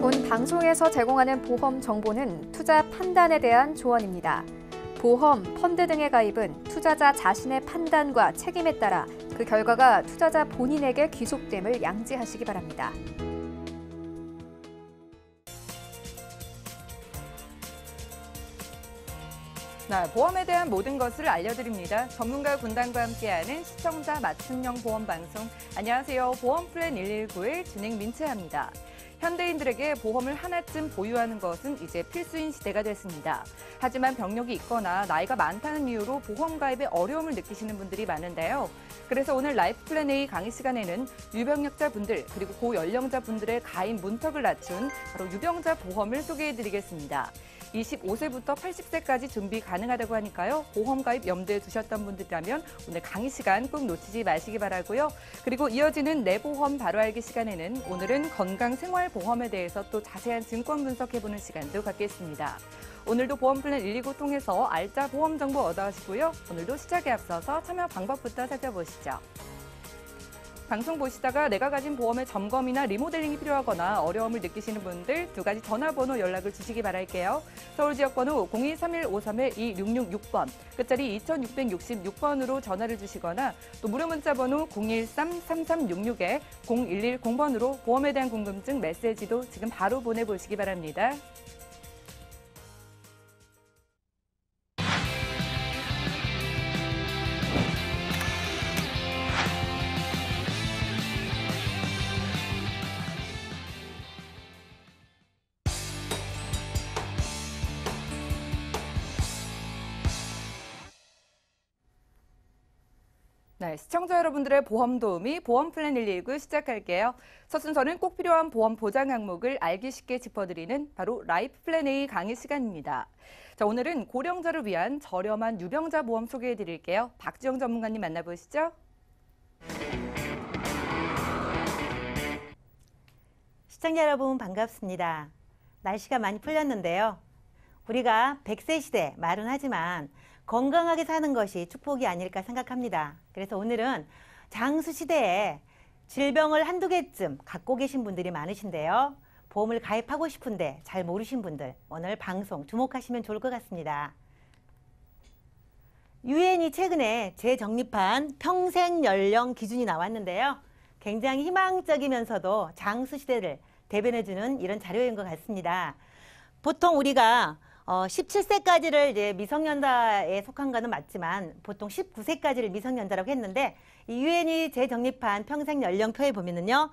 본 방송에서 제공하는 보험 정보는 투자 판단에 대한 조언입니다. 보험, 펀드 등의 가입은 투자자 자신의 판단과 책임에 따라 그 결과가 투자자 본인에게 귀속됨을 양지하시기 바랍니다. 보험에 대한 모든 것을 알려드립니다. 전문가 군단과 함께하는 시청자 맞춤형 보험 방송. 안녕하세요. 보험 플랜 119의 진행 민채합니다. 현대인들에게 보험을 하나쯤 보유하는 것은 이제 필수인 시대가 됐습니다. 하지만 병력이 있거나 나이가 많다는 이유로 보험 가입에 어려움을 느끼시는 분들이 많은데요. 그래서 오늘 라이프 플랜 A 강의 시간에는 유병력자분들 그리고 고연령자분들의 가입 문턱을 낮춘 바로 유병자 보험을 소개해드리겠습니다. 25세부터 80세까지 준비 가능하다고 하니까요. 보험 가입 염두에 두셨던 분들이라면 오늘 강의 시간 꼭 놓치지 마시기 바라고요. 그리고 이어지는 내 보험 바로 알기 시간에는 오늘은 건강생활보험에 대해서 또 자세한 증권 분석해보는 시간도 갖겠습니다. 오늘도 보험 플랜 119 통해서 알짜 보험 정보 얻어가시고요. 오늘도 시작에 앞서서 참여 방법부터 살펴보시죠. 방송 보시다가 내가 가진 보험의 점검이나 리모델링이 필요하거나 어려움을 느끼시는 분들 두 가지 전화번호 연락을 주시기 바랄게요. 서울 지역번호 023153-2666번, 끝자리 2666번으로 전화를 주시거나 또 무료 문자번호 013-3366-0110번으로 보험에 대한 궁금증 메시지도 지금 바로 보내보시기 바랍니다. 시청자 여러분들의 보험 도우미 보험 플랜 119 시작할게요. 첫 순서는 꼭 필요한 보험 보장 항목을 알기 쉽게 짚어드리는 바로 라이프 플랜 A 강의 시간입니다. 자, 오늘은 고령자를 위한 저렴한 유병자 보험 소개해드릴게요. 박지영 전문가님 만나보시죠. 시청자 여러분 반갑습니다. 날씨가 많이 풀렸는데요. 우리가 100세 시대 말은 하지만 건강하게 사는 것이 축복이 아닐까 생각합니다. 그래서 오늘은 장수 시대에 질병을 한두 개쯤 갖고 계신 분들이 많으신데요. 보험을 가입하고 싶은데 잘 모르신 분들 오늘 방송 주목하시면 좋을 것 같습니다. 유엔이 최근에 재정립한 평생 연령 기준이 나왔는데요. 굉장히 희망적이면서도 장수 시대를 대변해주는 이런 자료인 것 같습니다. 보통 우리가 17세까지를 이제 미성년자에 속한 거는 맞지만 보통 19세까지를 미성년자라고 했는데 이 유엔이 재정립한 평생 연령표에 보면은요,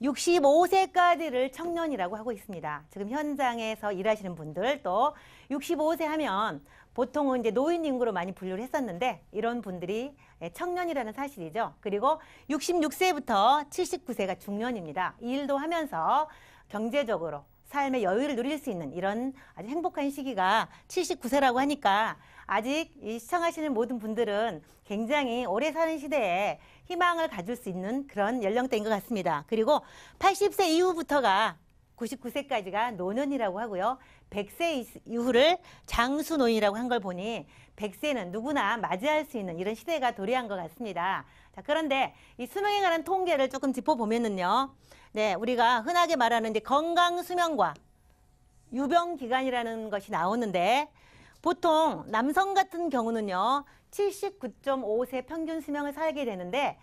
65세까지를 청년이라고 하고 있습니다. 지금 현장에서 일하시는 분들 또 65세 하면 보통은 이제 노인 인구로 많이 분류를 했었는데 이런 분들이 청년이라는 사실이죠. 그리고 66세부터 79세가 중년입니다. 이 일도 하면서 경제적으로 삶의 여유를 누릴 수 있는 이런 아주 행복한 시기가 79세라고 하니까 아직 이 시청하시는 모든 분들은 굉장히 오래 사는 시대에 희망을 가질 수 있는 그런 연령대인 것 같습니다. 그리고 80세 이후부터가 99세까지가 노년이라고 하고요. 100세 이후를 장수노인이라고 한 걸 보니 100세는 누구나 맞이할 수 있는 이런 시대가 도래한 것 같습니다. 자, 그런데 이 수명에 관한 통계를 조금 짚어보면은요. 네, 우리가 흔하게 말하는 이제 건강 수명과 유병 기간이라는 것이 나오는데 보통 남성 같은 경우는요. 79.5세 평균 수명을 살게 되는데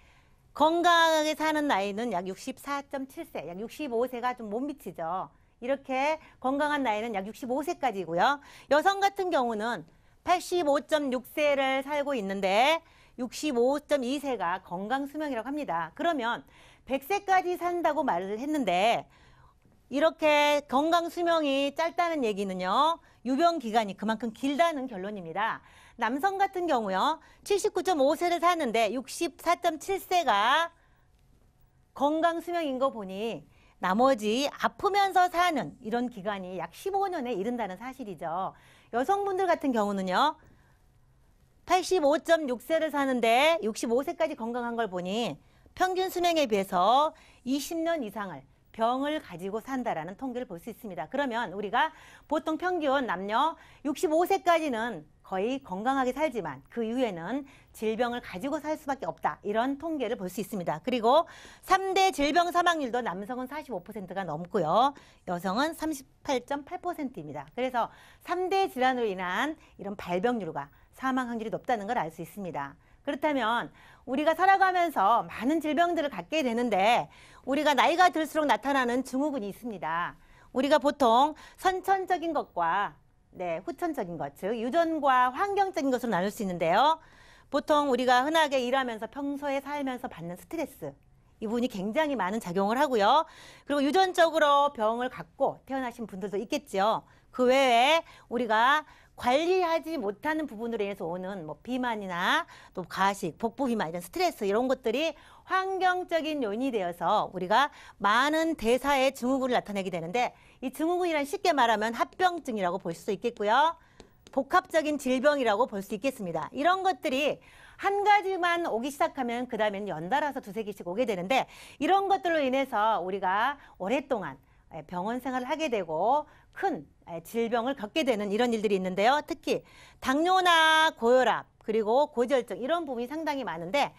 건강하게 사는 나이는 약 64.7세, 약 65세가 좀 못 미치죠. 이렇게 건강한 나이는 약 65세까지고요. 여성 같은 경우는 85.6세를 살고 있는데 65.2세가 건강 수명이라고 합니다. 그러면 100세까지 산다고 말을 했는데 이렇게 건강 수명이 짧다는 얘기는요. 유병 기간이 그만큼 길다는 결론입니다. 남성 같은 경우요. 79.5세를 사는데 64.7세가 건강 수명인 거 보니 나머지 아프면서 사는 이런 기간이 약 15년에 이른다는 사실이죠. 여성분들 같은 경우는요. 85.6세를 사는데 65세까지 건강한 걸 보니 평균 수명에 비해서 20년 이상을 병을 가지고 산다라는 통계를 볼 수 있습니다. 그러면 우리가 보통 평균 남녀 65세까지는 거의 건강하게 살지만 그 이후에는 질병을 가지고 살 수밖에 없다. 이런 통계를 볼 수 있습니다. 그리고 3대 질병 사망률도 남성은 45%가 넘고요. 여성은 38.8%입니다. 그래서 3대 질환으로 인한 이런 발병률과 사망 확률이 높다는 걸 알 수 있습니다. 그렇다면 우리가 살아가면서 많은 질병들을 갖게 되는데 우리가 나이가 들수록 나타나는 증후군이 있습니다. 우리가 보통 선천적인 것과 후천적인 것, 즉 유전과 환경적인 것으로 나눌 수 있는데요. 보통 우리가 흔하게 일하면서 평소에 살면서 받는 스트레스, 이 부분이 굉장히 많은 작용을 하고요. 그리고 유전적으로 병을 갖고 태어나신 분들도 있겠죠. 그 외에 우리가 관리하지 못하는 부분으로 인해서 오는 비만이나 또 가식, 복부 비만 이런 스트레스 이런 것들이 환경적인 요인이 되어서 우리가 많은 대사의 증후군을 나타내게 되는데 이 증후군이란 쉽게 말하면 합병증이라고 볼 수 있겠고요. 복합적인 질병이라고 볼 수 있겠습니다. 이런 것들이 한 가지만 오기 시작하면 그 다음에는 연달아서 두세 개씩 오게 되는데 이런 것들로 인해서 우리가 오랫동안 병원 생활을 하게 되고 큰 질병을 겪게 되는 이런 일들이 있는데요. 특히 당뇨나 고혈압 그리고 고지혈증 이런 부분이 상당히 많은데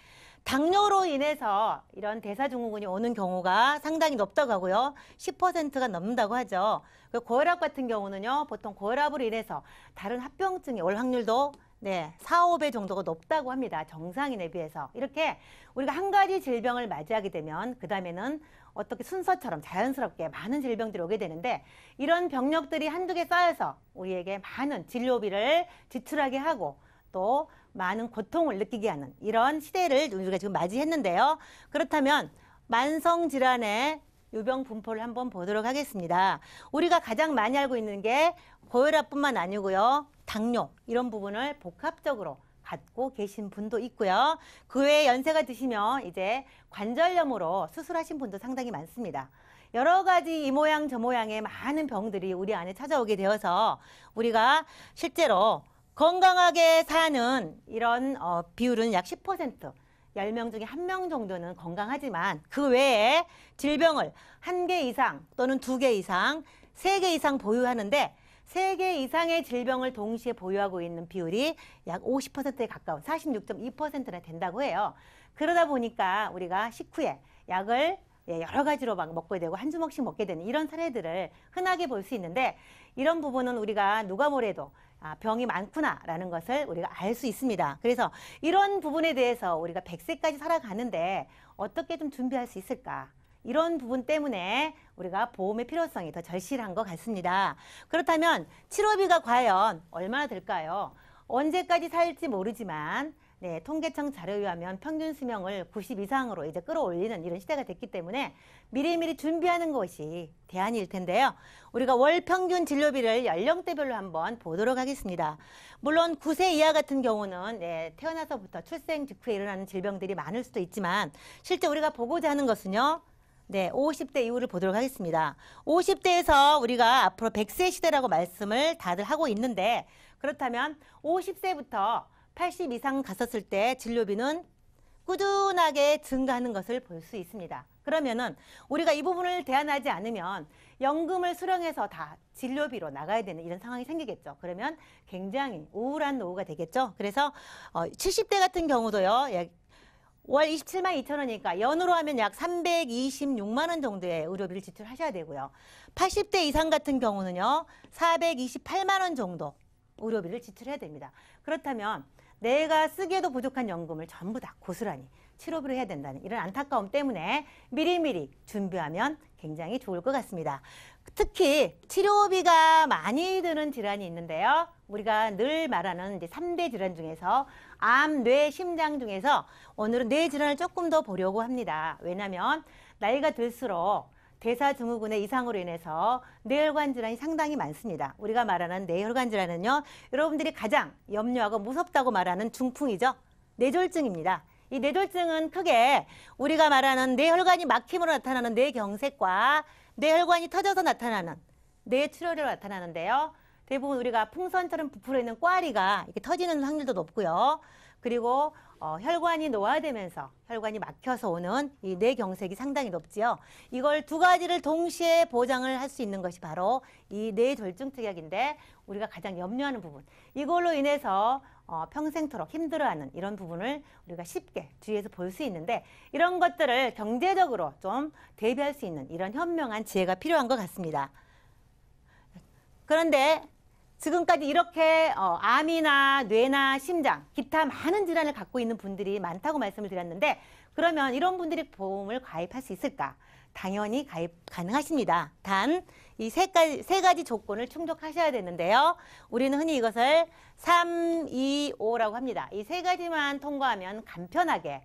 당뇨로 인해서 이런 대사증후군이 오는 경우가 상당히 높다고 하고요. 10%가 넘는다고 하죠. 고혈압 같은 경우는요. 보통 고혈압으로 인해서 다른 합병증이 올 확률도 4, 5배 정도가 높다고 합니다. 정상인에 비해서. 이렇게 우리가 한 가지 질병을 맞이하게 되면 그 다음에는 어떻게 순서처럼 자연스럽게 많은 질병들이 오게 되는데 이런 병력들이 한두 개 쌓여서 우리에게 많은 진료비를 지출하게 하고 또 많은 고통을 느끼게 하는 이런 시대를 우리가 지금 맞이했는데요. 그렇다면 만성질환의 유병 분포를 한번 보도록 하겠습니다. 우리가 가장 많이 알고 있는 게 고혈압뿐만 아니고요. 당뇨 이런 부분을 복합적으로 갖고 계신 분도 있고요. 그 외에 연세가 드시면 이제 관절염으로 수술하신 분도 상당히 많습니다. 여러 가지 이 모양 저 모양의 많은 병들이 우리 안에 찾아오게 되어서 우리가 실제로 건강하게 사는 이런 비율은 약 10%, 10명 중에 1명 정도는 건강하지만 그 외에 질병을 1개 이상 또는 2개 이상, 3개 이상 보유하는데 3개 이상의 질병을 동시에 보유하고 있는 비율이 약 50%에 가까운 46.2%나 된다고 해요. 그러다 보니까 우리가 식후에 약을 여러 가지로 막 먹게 되고 한 주먹씩 먹게 되는 이런 사례들을 흔하게 볼 수 있는데 이런 부분은 우리가 누가 뭐래도 병이 많구나라는 것을 우리가 알 수 있습니다. 그래서 이런 부분에 대해서 우리가 100세까지 살아가는데 어떻게 좀 준비할 수 있을까? 이런 부분 때문에 우리가 보험의 필요성이 더 절실한 것 같습니다. 그렇다면 치료비가 과연 얼마나 들까요? 언제까지 살지 모르지만 통계청 자료에 의하면 평균 수명을 90 이상으로 이제 끌어올리는 이런 시대가 됐기 때문에 미리미리 준비하는 것이 대안일 텐데요. 우리가 월 평균 진료비를 연령대별로 한번 보도록 하겠습니다. 물론 9세 이하 같은 경우는 태어나서부터 출생 직후에 일어나는 질병들이 많을 수도 있지만 실제 우리가 보고자 하는 것은요. 50대 이후를 보도록 하겠습니다. 50대에서 우리가 앞으로 100세 시대라고 말씀을 다들 하고 있는데 그렇다면 50세부터 80 이상 갔었을 때 진료비는 꾸준하게 증가하는 것을 볼 수 있습니다. 그러면은 우리가 이 부분을 대안하지 않으면 연금을 수령해서 다 진료비로 나가야 되는 이런 상황이 생기겠죠. 그러면 굉장히 우울한 노후가 되겠죠. 그래서 70대 같은 경우도요. 월 27만 2천 원이니까 연으로 하면 약 326만 원 정도의 의료비를 지출하셔야 되고요. 80대 이상 같은 경우는요. 428만 원 정도 의료비를 지출해야 됩니다. 그렇다면 내가 쓰기에도 부족한 연금을 전부 다 고스란히 치료비로 해야 된다는 이런 안타까움 때문에 미리미리 준비하면 굉장히 좋을 것 같습니다. 특히 치료비가 많이 드는 질환이 있는데요. 우리가 늘 말하는 이제 3대 질환 중에서 암, 뇌, 심장 중에서 오늘은 뇌 질환을 조금 더 보려고 합니다. 왜냐하면 나이가 들수록 대사증후군의 이상으로 인해서 뇌혈관 질환이 상당히 많습니다. 우리가 말하는 뇌혈관 질환은요. 여러분들이 가장 염려하고 무섭다고 말하는 중풍이죠. 뇌졸중입니다. 이 뇌졸중은 크게 우리가 말하는 뇌혈관이 막힘으로 나타나는 뇌경색과 뇌혈관이 터져서 나타나는 뇌출혈으로 나타나는데요. 대부분 우리가 풍선처럼 부풀어 있는 꽈리가 이렇게 터지는 확률도 높고요. 그리고 혈관이 노화되면서 혈관이 막혀서 오는 이 뇌경색이 상당히 높지요. 이걸 두 가지를 동시에 보장을 할 수 있는 것이 바로 이 뇌졸중 특약인데 우리가 가장 염려하는 부분. 이걸로 인해서 평생토록 힘들어하는 이런 부분을 우리가 쉽게 주위에서 볼 수 있는데 이런 것들을 경제적으로 좀 대비할 수 있는 이런 현명한 지혜가 필요한 것 같습니다. 그런데 지금까지 이렇게 암이나 뇌나 심장, 기타 많은 질환을 갖고 있는 분들이 많다고 말씀을 드렸는데 그러면 이런 분들이 보험을 가입할 수 있을까? 당연히 가입 가능하십니다. 단 이 세 가지 조건을 충족하셔야 되는데요. 우리는 흔히 이것을 3, 2, 5라고 합니다. 이 세 가지만 통과하면 간편하게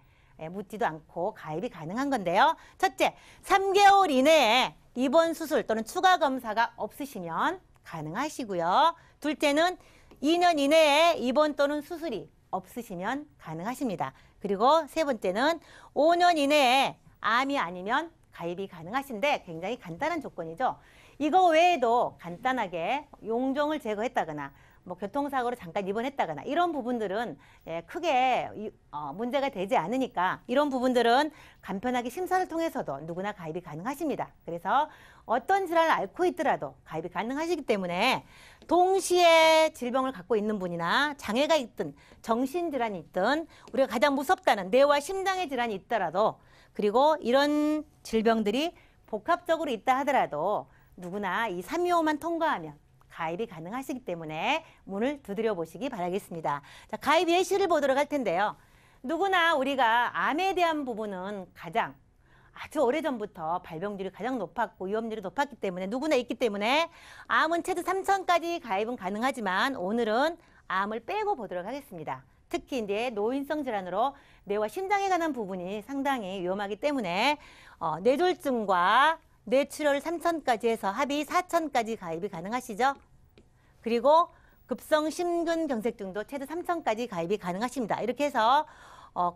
묻지도 않고 가입이 가능한 건데요. 첫째, 3개월 이내에 입원 수술 또는 추가 검사가 없으시면 가능하시고요. 둘째는 2년 이내에 입원 또는 수술이 없으시면 가능하십니다. 그리고 세 번째는 5년 이내에 암이 아니면 가입이 가능하신데 굉장히 간단한 조건이죠. 이거 외에도 간단하게 용종을 제거했다거나 뭐 교통사고로 잠깐 입원했다거나 이런 부분들은 크게 문제가 되지 않으니까 이런 부분들은 간편하게 심사를 통해서도 누구나 가입이 가능하십니다. 그래서 어떤 질환을 앓고 있더라도 가입이 가능하시기 때문에 동시에 질병을 갖고 있는 분이나 장애가 있든 정신질환이 있든 우리가 가장 무섭다는 뇌와 심장의 질환이 있더라도 그리고 이런 질병들이 복합적으로 있다 하더라도 누구나 이 325만 통과하면 가입이 가능하시기 때문에 문을 두드려 보시기 바라겠습니다. 자, 가입 예시를 보도록 할 텐데요. 누구나 우리가 암에 대한 부분은 가장 아주 오래전부터 발병률이 가장 높았고 위험률이 높았기 때문에 누구나 있기 때문에 암은 최대 3천까지 가입은 가능하지만 오늘은 암을 빼고 보도록 하겠습니다. 특히 이제 노인성 질환으로 뇌와 심장에 관한 부분이 상당히 위험하기 때문에 뇌졸중과 뇌출혈 3천까지 해서 합의 4천까지 가입이 가능하시죠. 그리고 급성 심근경색증도 최대 3천까지 가입이 가능하십니다. 이렇게 해서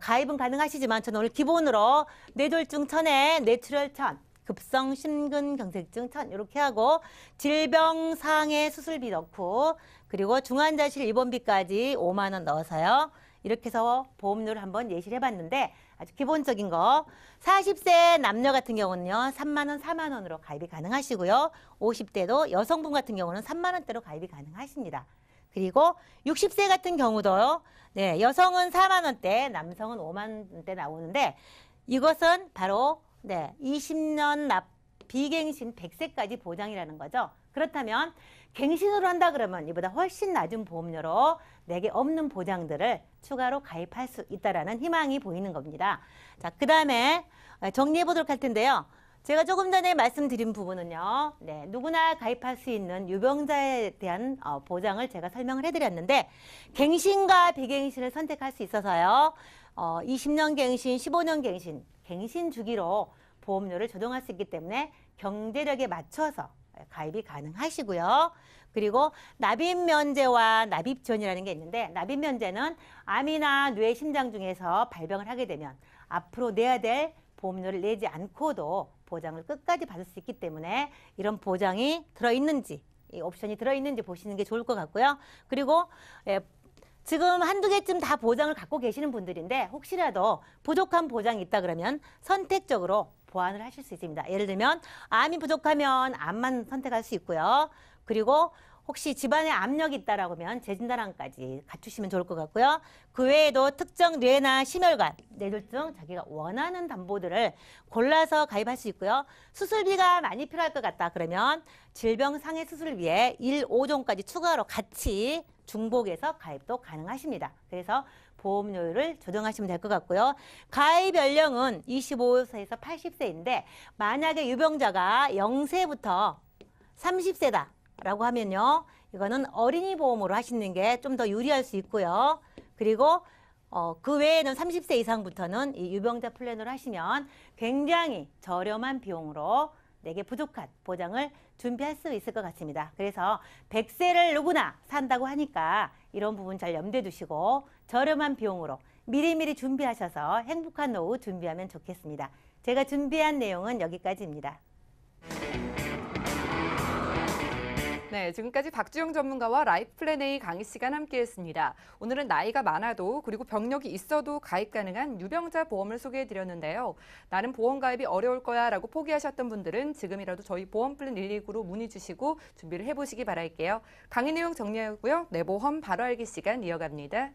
가입은 가능하시지만 저는 오늘 기본으로 뇌졸중 1000에 뇌출혈 1000, 급성 심근경색증 1000 이렇게 하고 질병상해 수술비 넣고 그리고 중환자실 입원비까지 5만 원 넣어서요. 이렇게 해서 보험료를 한번 예시를 해봤는데 아주 기본적인 거 40세 남녀 같은 경우는요 3만 원, 4만 원으로 가입이 가능하시고요. 50대도 여성분 같은 경우는 3만 원대로 가입이 가능하십니다. 그리고 60세 같은 경우도요. 네, 여성은 4만 원대, 남성은 5만 원대 나오는데 이것은 바로 20년 납 비갱신 100세까지 보장이라는 거죠. 그렇다면 갱신으로 한다 그러면 이보다 훨씬 낮은 보험료로 내게 없는 보장들을 추가로 가입할 수 있다라는 희망이 보이는 겁니다. 자, 그 다음에 정리해 보도록 할 텐데요. 제가 조금 전에 말씀드린 부분은요. 누구나 가입할 수 있는 유병자에 대한 보장을 제가 설명을 해드렸는데 갱신과 비갱신을 선택할 수 있어서요. 20년 갱신, 15년 갱신, 갱신 주기로 보험료를 조정할 수 있기 때문에 경제력에 맞춰서 가입이 가능하시고요. 그리고 납입면제와 납입지원이라는 게 있는데 납입면제는 암이나 뇌, 심장 중에서 발병을 하게 되면 앞으로 내야 될 보험료를 내지 않고도 보장을 끝까지 받을 수 있기 때문에 이런 보장이 들어있는지 이 옵션이 들어있는지 보시는 게 좋을 것 같고요. 그리고 지금 한두 개쯤 다 보장을 갖고 계시는 분들인데 혹시라도 부족한 보장이 있다 그러면 선택적으로 보완을 하실 수 있습니다. 예를 들면 암이 부족하면 암만 선택할 수 있고요. 그리고 혹시 집안에 압력이 있다라고 하면 재진단암까지 갖추시면 좋을 것 같고요. 그 외에도 특정 뇌나 심혈관, 뇌졸중 자기가 원하는 담보들을 골라서 가입할 수 있고요. 수술비가 많이 필요할 것 같다 그러면 질병상해 수술비에 1, 5종까지 추가로 같이 중복해서 가입도 가능하십니다. 그래서 보험료율을 조정하시면 될 것 같고요. 가입 연령은 25세에서 80세인데 만약에 유병자가 0세부터 30세다. 라고 하면요. 이거는 어린이 보험으로 하시는 게 좀 더 유리할 수 있고요. 그리고 그 외에는 30세 이상부터는 이 유병자 플랜으로 하시면 굉장히 저렴한 비용으로 내게 부족한 보장을 준비할 수 있을 것 같습니다. 그래서 100세를 누구나 산다고 하니까 이런 부분 잘 염두에 두시고 저렴한 비용으로 미리미리 준비하셔서 행복한 노후 준비하면 좋겠습니다. 제가 준비한 내용은 여기까지입니다. 네, 지금까지 박주영 전문가와 라이프 플랜 A 강의 시간 함께했습니다. 오늘은 나이가 많아도 그리고 병력이 있어도 가입 가능한 유병자 보험을 소개해드렸는데요. 나는 보험 가입이 어려울 거야 라고 포기하셨던 분들은 지금이라도 저희 보험 플랜 119로 문의 주시고 준비를 해보시기 바랄게요. 강의 내용 정리하고요. 내 보험 바로 알기 시간 이어갑니다.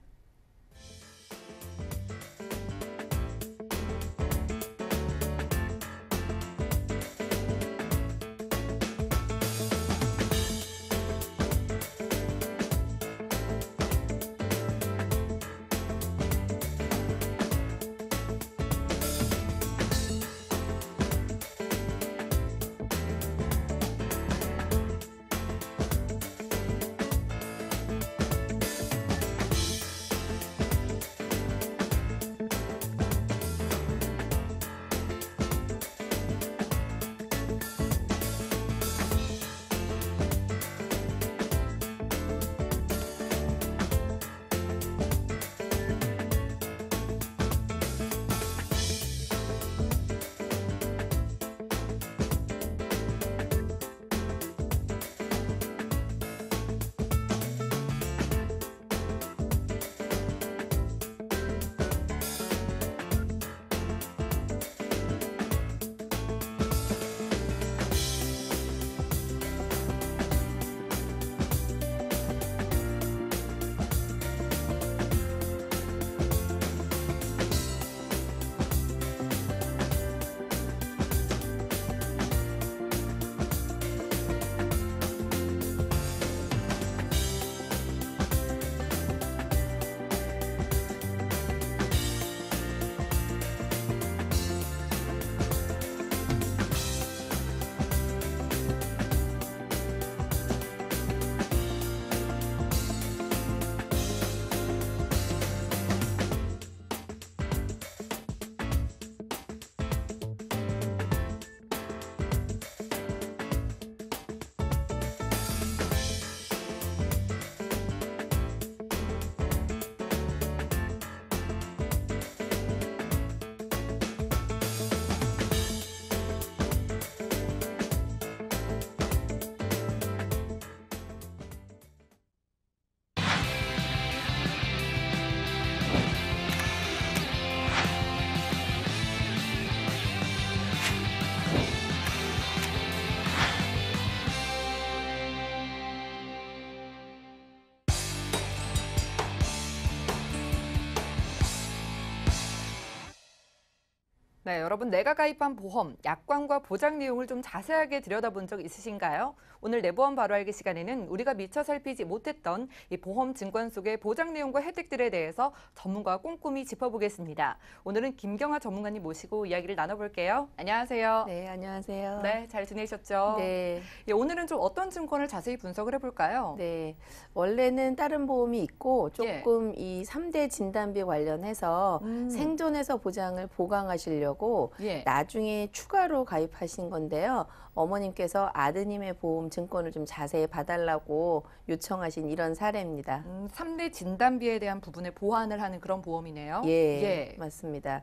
네, 여러분 내가 가입한 보험, 약관과 보장 내용을 좀 자세하게 들여다본 적 있으신가요? 오늘 내 보험 바로 알기 시간에는 우리가 미처 살피지 못했던 이 보험 증권 속의 보장 내용과 혜택들에 대해서 전문가와 꼼꼼히 짚어보겠습니다. 오늘은 김경아 전문가님 모시고 이야기를 나눠볼게요. 안녕하세요. 네, 안녕하세요. 네, 잘 지내셨죠? 네. 예, 오늘은 좀 어떤 증권을 자세히 분석을 해볼까요? 네. 원래는 다른 보험이 있고 조금 이 3대 진단비 관련해서 생존에서 보장을 보강하시려고 예. 나중에 추가로 가입하신 건데요. 어머님께서 아드님의 보험 증권을 좀 자세히 봐달라고 요청하신 이런 사례입니다. 3대 진단비에 대한 부분에 보완을 하는 그런 보험이네요. 예, 맞습니다.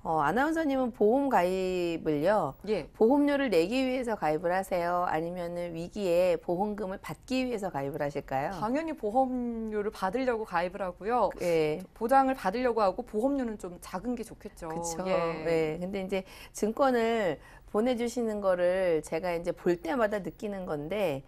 아나운서님은 보험 가입을요. 예. 보험료를 내기 위해서 가입을 하세요? 아니면은 위기에 보험금을 받기 위해서 가입을 하실까요? 당연히 보험료를 받으려고 가입을 하고요. 예. 보장을 받으려고 하고 보험료는 좀 작은 게 좋겠죠. 그렇죠. 예. 네. 근데 이제 증권을 보내주시는 거를 제가 이제 볼 때마다 느끼는 건데,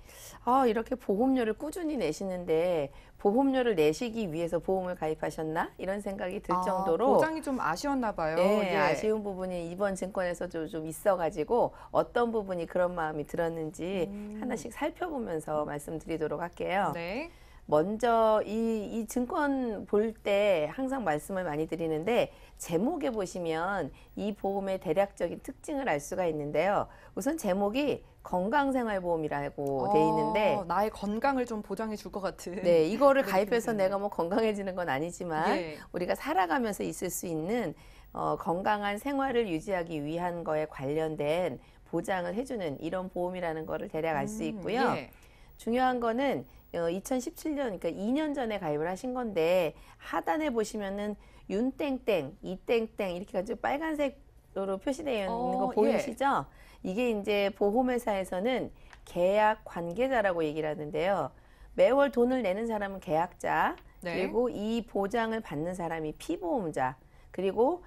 이렇게 보험료를 꾸준히 내시는데 보험료를 내시기 위해서 보험을 가입하셨나? 이런 생각이 들 정도로 보장이 좀 아쉬웠나 봐요. 네, 예. 아쉬운 부분이 이번 증권에서 좀 있어가지고 어떤 부분이 그런 마음이 들었는지 하나씩 살펴보면서 말씀드리도록 할게요. 네. 먼저 이 증권 볼 때 항상 말씀을 많이 드리는데 제목에 보시면 이 보험의 대략적인 특징을 알 수가 있는데요. 우선 제목이 건강생활보험이라고 돼 있는데 나의 건강을 좀 보장해 줄 것 같은. 네, 이거를 그런 가입해서 느낌이 내가 뭐 건강해지는 건 아니지만 예. 우리가 살아가면서 있을 수 있는 건강한 생활을 유지하기 위한 거에 관련된 보장을 해주는 이런 보험이라는 거를 대략 알 수 있고요. 예. 중요한 거는 2017년, 그러니까 2년 전에 가입을 하신 건데 하단에 보시면은 윤땡땡, 이땡땡 이렇게 가지고 빨간색 흰색으로 표시되어 있는 거 예. 보이시죠? 이게 이제 보험회사에서는 계약 관계자라고 얘기를 하는데요. 매월 돈을 내는 사람은 계약자, 네. 그리고 이 보장을 받는 사람이 피보험자, 그리고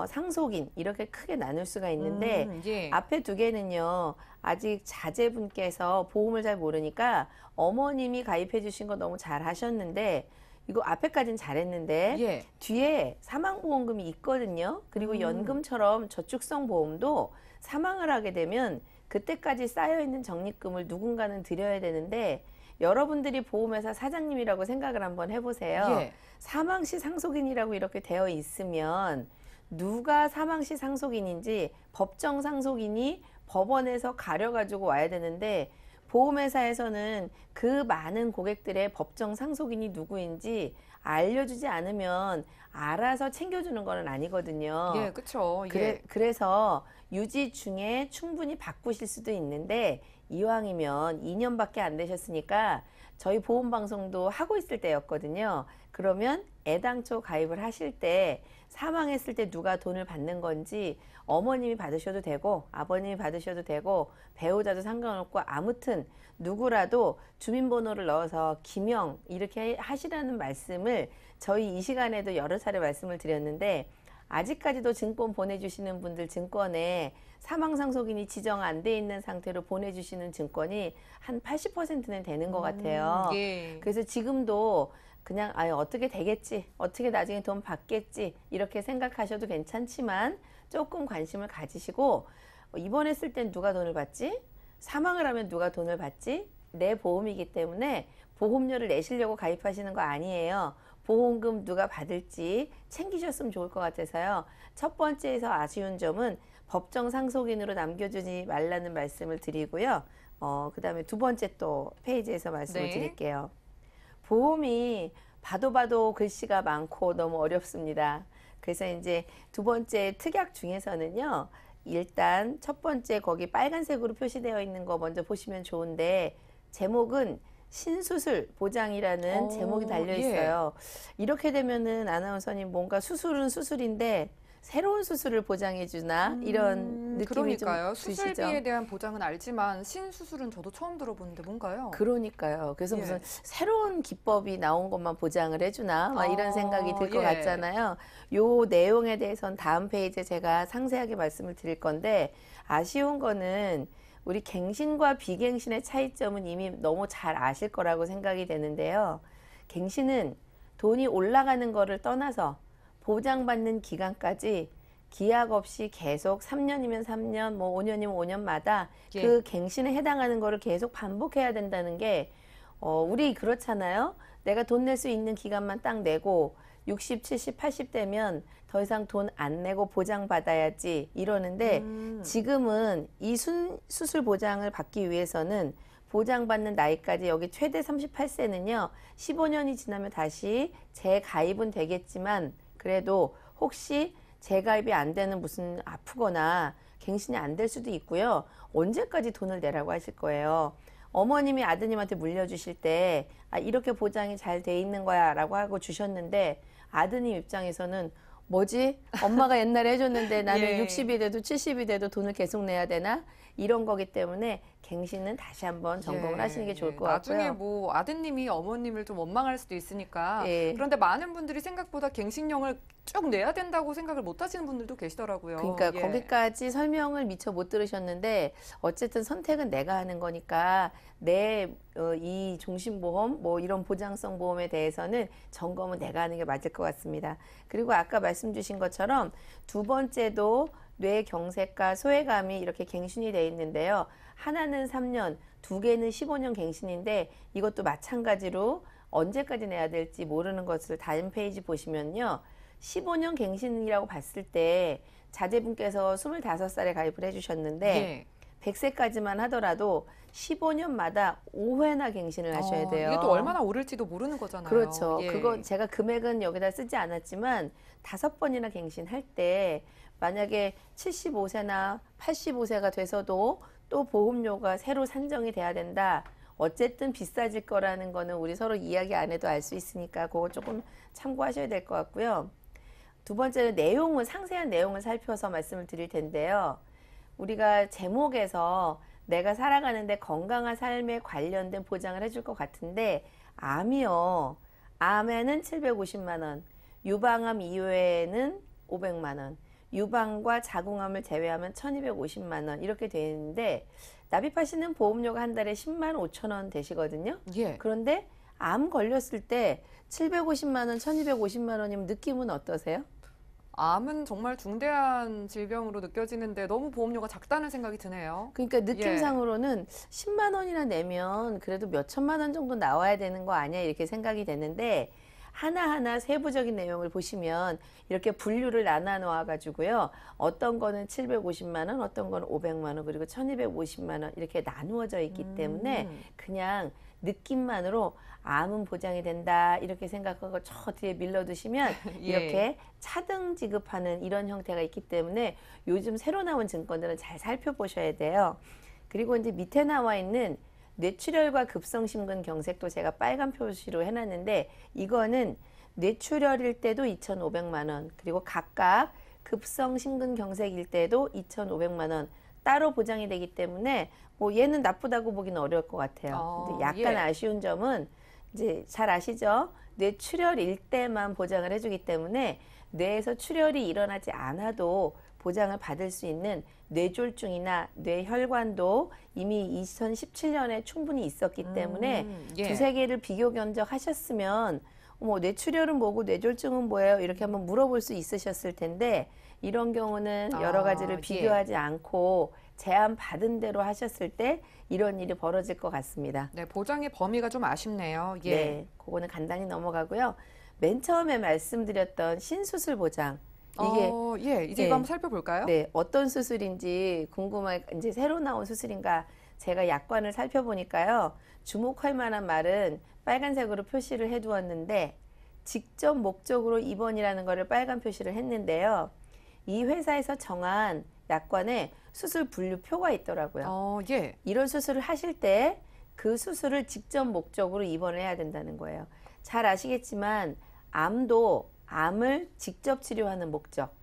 상속인 이렇게 크게 나눌 수가 있는데 예. 앞에 두 개는요. 아직 자제분께서 보험을 잘 모르니까 어머님이 가입해 주신 거 너무 잘 하셨는데 이거 앞에까지는 잘했는데 예. 뒤에 사망보험금이 있거든요. 그리고 연금처럼 저축성 보험도 사망을 하게 되면 그때까지 쌓여있는 적립금을 누군가는 드려야 되는데 여러분들이 보험회사 사장님이라고 생각을 한번 해보세요. 예. 사망시 상속인이라고 이렇게 되어 있으면 누가 사망시 상속인인지 법정 상속인이 법원에서 가려가지고 와야 되는데 보험회사에서는 그 많은 고객들의 법정 상속인이 누구인지 알려주지 않으면 알아서 챙겨주는 건 아니거든요. 예, 그렇죠. 예. 그래서 유지 중에 충분히 바꾸실 수도 있는데 이왕이면 2년밖에 안 되셨으니까 저희 보험방송도 하고 있을 때였거든요. 그러면 애당초 가입을 하실 때 사망했을 때 누가 돈을 받는 건지 어머님이 받으셔도 되고 아버님이 받으셔도 되고 배우자도 상관없고 아무튼 누구라도 주민번호를 넣어서 기명 이렇게 하시라는 말씀을 저희 이 시간에도 여러 차례 말씀을 드렸는데 아직까지도 증권 보내주시는 분들 증권에 사망상속인이 지정 안 돼 있는 상태로 보내주시는 증권이 한 80%는 되는 것 같아요. 예. 그래서 지금도 그냥 어떻게 되겠지, 어떻게 나중에 돈 받겠지 이렇게 생각하셔도 괜찮지만 조금 관심을 가지시고 입원했을 땐 누가 돈을 받지? 사망을 하면 누가 돈을 받지? 내 보험이기 때문에 보험료를 내시려고 가입하시는 거 아니에요. 보험금 누가 받을지 챙기셨으면 좋을 것 같아서요. 첫 번째에서 아쉬운 점은 법정 상속인으로 남겨주지 말라는 말씀을 드리고요. 그 다음에 두 번째 또 페이지에서 말씀을 네. 드릴게요. 보험이 봐도 글씨가 많고 너무 어렵습니다. 그래서 이제 두 번째 특약 중에서는요. 일단 첫 번째 거기 빨간색으로 표시되어 있는 거 먼저 보시면 좋은데 제목은 신수술 보장이라는 제목이 달려 있어요. 이렇게 되면은 아나운서님 뭔가 수술은 수술인데 새로운 수술을 보장해 주나 이런 느낌이 그러니까요. 좀 드시죠? 수술비에 대한 보장은 알지만 신수술은 저도 처음 들어보는데 뭔가요? 그러니까요. 그래서 예. 무슨 새로운 기법이 나온 것만 보장을 해주나 막 이런 생각이 들 것 예. 같잖아요. 요 내용에 대해서는 다음 페이지에 제가 상세하게 말씀을 드릴 건데 아쉬운 거는 우리 갱신과 비갱신의 차이점은 이미 너무 잘 아실 거라고 생각이 되는데요. 갱신은 돈이 올라가는 거를 떠나서 보장받는 기간까지 기약 없이 계속 3년이면 3년, 뭐 5년이면 5년마다 예. 그 갱신에 해당하는 거를 계속 반복해야 된다는 게 우리 그렇잖아요. 내가 돈 낼 수 있는 기간만 딱 내고 60, 70, 80 되면 더 이상 돈 안 내고 보장받아야지 이러는데 지금은 이 수술 보장을 받기 위해서는 보장받는 나이까지 여기 최대 38세는요. 15년이 지나면 다시 재가입은 되겠지만 그래도 혹시 재가입이 안 되는 무슨 아프거나 갱신이 안 될 수도 있고요. 언제까지 돈을 내라고 하실 거예요. 어머님이 아드님한테 물려주실 때 이렇게 보장이 잘 돼 있는 거야 라고 하고 주셨는데 아드님 입장에서는 뭐지? 엄마가 옛날에 해줬는데 나는 예. 60이 돼도 70이 돼도 돈을 계속 내야 되나? 이런 거기 때문에 갱신은 다시 한번 점검을 하시는 게 좋을 것 나중에 같고요. 뭐 아드님이 어머님을 좀 원망할 수도 있으니까 예. 그런데 많은 분들이 생각보다 갱신령을 쭉 내야 된다고 생각을 못 하시는 분들도 계시더라고요. 그러니까 예. 거기까지 설명을 미처 못 들으셨는데 어쨌든 선택은 내가 하는 거니까 내 이 종신보험 뭐 이런 보장성 보험에 대해서는 점검은 내가 하는 게 맞을 것 같습니다. 그리고 아까 말씀 주신 것처럼 두 번째도 뇌경색과 소외감이 이렇게 갱신이 돼 있는데요. 하나는 3년, 두 개는 15년 갱신인데 이것도 마찬가지로 언제까지 내야 될지 모르는 것을 다음 페이지 보시면요. 15년 갱신이라고 봤을 때 자제분께서 25살에 가입을 해주셨는데 예. 100세까지만 하더라도 15년마다 5회나 갱신을 하셔야 돼요. 이게 또 얼마나 오를지도 모르는 거잖아요. 그렇죠. 예. 그거 제가 금액은 여기다 쓰지 않았지만 5번이나 갱신할 때 만약에 75세나 85세가 돼서도 또 보험료가 새로 산정이 돼야 된다. 어쨌든 비싸질 거라는 거는 우리 서로 이야기 안 해도 알 수 있으니까 그거 조금 참고하셔야 될 것 같고요. 두 번째는 내용을, 상세한 내용을 살펴서 말씀을 드릴 텐데요. 우리가 제목에서 내가 살아가는데 건강한 삶에 관련된 보장을 해줄 것 같은데, 암이요. 암에는 750만 원, 유방암 이외에는 500만 원, 유방과 자궁암을 제외하면 1250만 원 이렇게 되어 있는데, 납입하시는 보험료가 한 달에 10만 5천 원 되시거든요. 예. 그런데 암 걸렸을 때 750만 원, 1250만 원이면 느낌은 어떠세요? 암은 정말 중대한 질병으로 느껴지는데 너무 보험료가 작다는 생각이 드네요. 그러니까 느낌상으로는 10만 원이나 내면 그래도 몇 천만 원 정도 나와야 되는 거 아니야 이렇게 생각이 되는데, 하나하나 세부적인 내용을 보시면 이렇게 분류를 나눠 놓아 가지고요. 어떤 거는 750만 원, 어떤 거는 500만 원, 그리고 1250만 원 이렇게 나누어져 있기 때문에 그냥 느낌만으로 암은 보장이 된다 이렇게 생각하고 저 뒤에 밀어두시면 예. 이렇게 차등 지급하는 이런 형태가 있기 때문에 요즘 새로 나온 증권들은 잘 살펴보셔야 돼요. 그리고 이제 밑에 나와 있는 뇌출혈과 급성심근경색도 제가 빨간 표시로 해놨는데, 이거는 뇌출혈일 때도 2,500만 원, 그리고 각각 급성심근경색일 때도 2,500만 원 따로 보장이 되기 때문에 뭐 얘는 나쁘다고 보기는 어려울 것 같아요. 근데 약간 아쉬운 점은 이제 잘 아시죠? 뇌출혈일 때만 보장을 해주기 때문에 뇌에서 출혈이 일어나지 않아도 보장을 받을 수 있는 뇌졸중이나 뇌혈관도 이미 2017년에 충분히 있었기 때문에 두세 개를 비교 견적하셨으면 뇌출혈은 뭐고 뇌졸중은 뭐예요? 이렇게 한번 물어볼 수 있으셨을 텐데, 이런 경우는 여러 가지를 비교하지 않고 제안 받은 대로 하셨을 때 이런 일이 벌어질 것 같습니다. 네, 보장의 범위가 좀 아쉽네요. 예. 네, 그거는 간단히 넘어가고요. 맨 처음에 말씀드렸던 신수술 보장. 이게 이제 이거 한번 살펴볼까요? 네, 어떤 수술인지 이제 새로 나온 수술인가 제가 약관을 살펴보니까요. 주목할 만한 말은 빨간색으로 표시를 해두었는데, 직접 목적으로 입원이라는 거를 빨간 표시를 했는데요. 이 회사에서 정한 약관에 수술 분류표가 있더라고요. 예. 이런 수술을 하실 때 그 수술을 직접 목적으로 입원을 해야 된다는 거예요. 잘 아시겠지만 암도 암을 직접 치료하는 목적,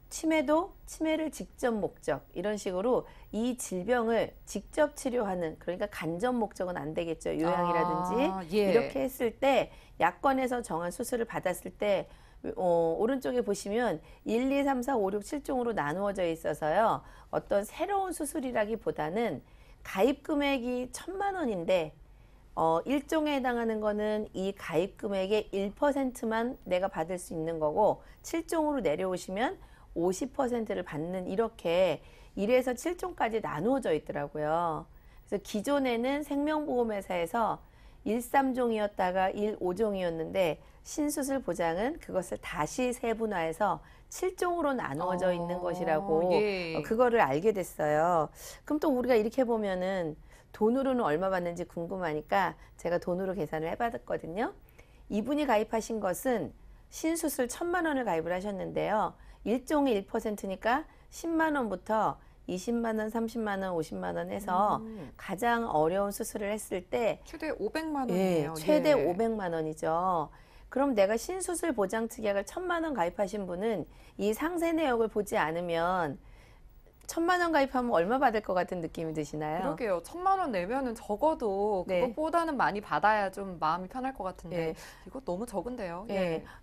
치매도 치매를 직접 목적, 이런 식으로 이 질병을 직접 치료하는, 그러니까 간접 목적은 안 되겠죠. 요양이라든지 이렇게 했을 때 약관에서 정한 수술을 받았을 때 오른쪽에 보시면 1, 2, 3, 4, 5, 6, 7종으로 나누어져 있어서요. 어떤 새로운 수술이라기보다는 가입 금액이 1,000만 원인데 1종에 해당하는 거는 이 가입 금액의 1%만 내가 받을 수 있는 거고, 7종으로 내려오시면 50%를 받는, 이렇게 1에서 7종까지 나누어져 있더라고요. 그래서 기존에는 생명보험회사에서 1, 3종이었다가 1, 5종이었는데 신수술 보장은 그것을 다시 세분화해서 7종으로 나누어져 있는 것이라고 그거를 알게 됐어요. 그럼 또 우리가 이렇게 보면은 돈으로는 얼마 받는지 궁금하니까 제가 돈으로 계산을 해봤거든요. 이분이 가입하신 것은 신수술 1,000만 원을 가입을 하셨는데요. 1종의 1%니까 10만 원부터 20만 원, 30만 원, 50만 원 해서 가장 어려운 수술을 했을 때 최대 500만 원이에요. 최대 500만 원이죠. 그럼 내가 신수술 보장 특약을 1,000만 원 가입하신 분은 이 상세 내역을 보지 않으면 1,000만 원 가입하면 얼마 받을 것 같은 느낌이 드시나요? 그러게요. 1,000만 원 내면은 적어도 그것보다는 많이 받아야 좀 마음이 편할 것 같은데 이거 너무 적은데요.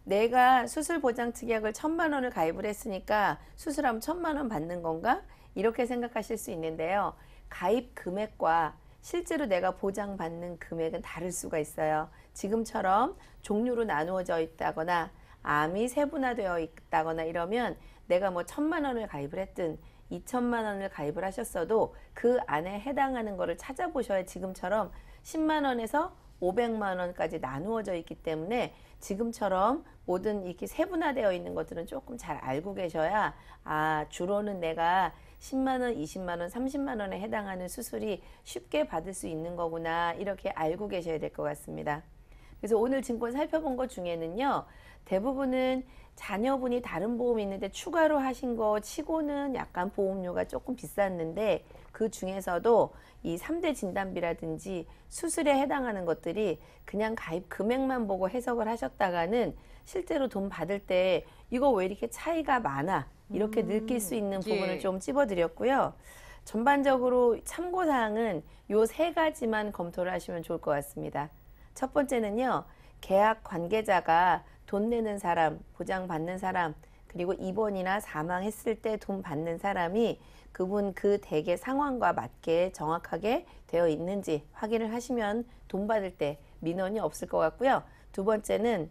내가 수술 보장 특약을 1,000만 원을 가입을 했으니까 수술하면 1,000만 원 받는 건가? 이렇게 생각하실 수 있는데요. 가입 금액과 실제로 내가 보장받는 금액은 다를 수가 있어요. 지금처럼 종류로 나누어져 있다거나 암이 세분화되어 있다거나 이러면 내가 뭐 1,000만 원을 가입을 했든 2,000만 원을 가입을 하셨어도 그 안에 해당하는 거를 찾아보셔야 지금처럼 10만 원에서 500만 원까지 나누어져 있기 때문에 지금처럼 모든 이렇게 세분화되어 있는 것들은 조금 잘 알고 계셔야 주로는 내가 10만 원, 20만 원, 30만 원에 해당하는 수술이 쉽게 받을 수 있는 거구나 이렇게 알고 계셔야 될 것 같습니다. 그래서 오늘 증권 살펴본 것 중에는요. 대부분은 자녀분이 다른 보험이 있는데 추가로 하신 거 치고는 약간 보험료가 조금 비쌌는데 그 중에서도 이 3대 진단비라든지 수술에 해당하는 것들이 그냥 가입 금액만 보고 해석을 하셨다가는 실제로 돈 받을 때 이거 왜 이렇게 차이가 많아? 이렇게 느낄 수 있는 부분을 예. 좀 찝어드렸고요. 전반적으로 참고사항은 요 3가지만 검토를 하시면 좋을 것 같습니다. 첫 번째는요, 계약 관계자가 돈 내는 사람, 보장받는 사람, 그리고 입원이나 사망했을 때 돈 받는 사람이 그분 그 댁의 상황과 맞게 정확하게 되어 있는지 확인을 하시면 돈 받을 때 민원이 없을 것 같고요. 두 번째는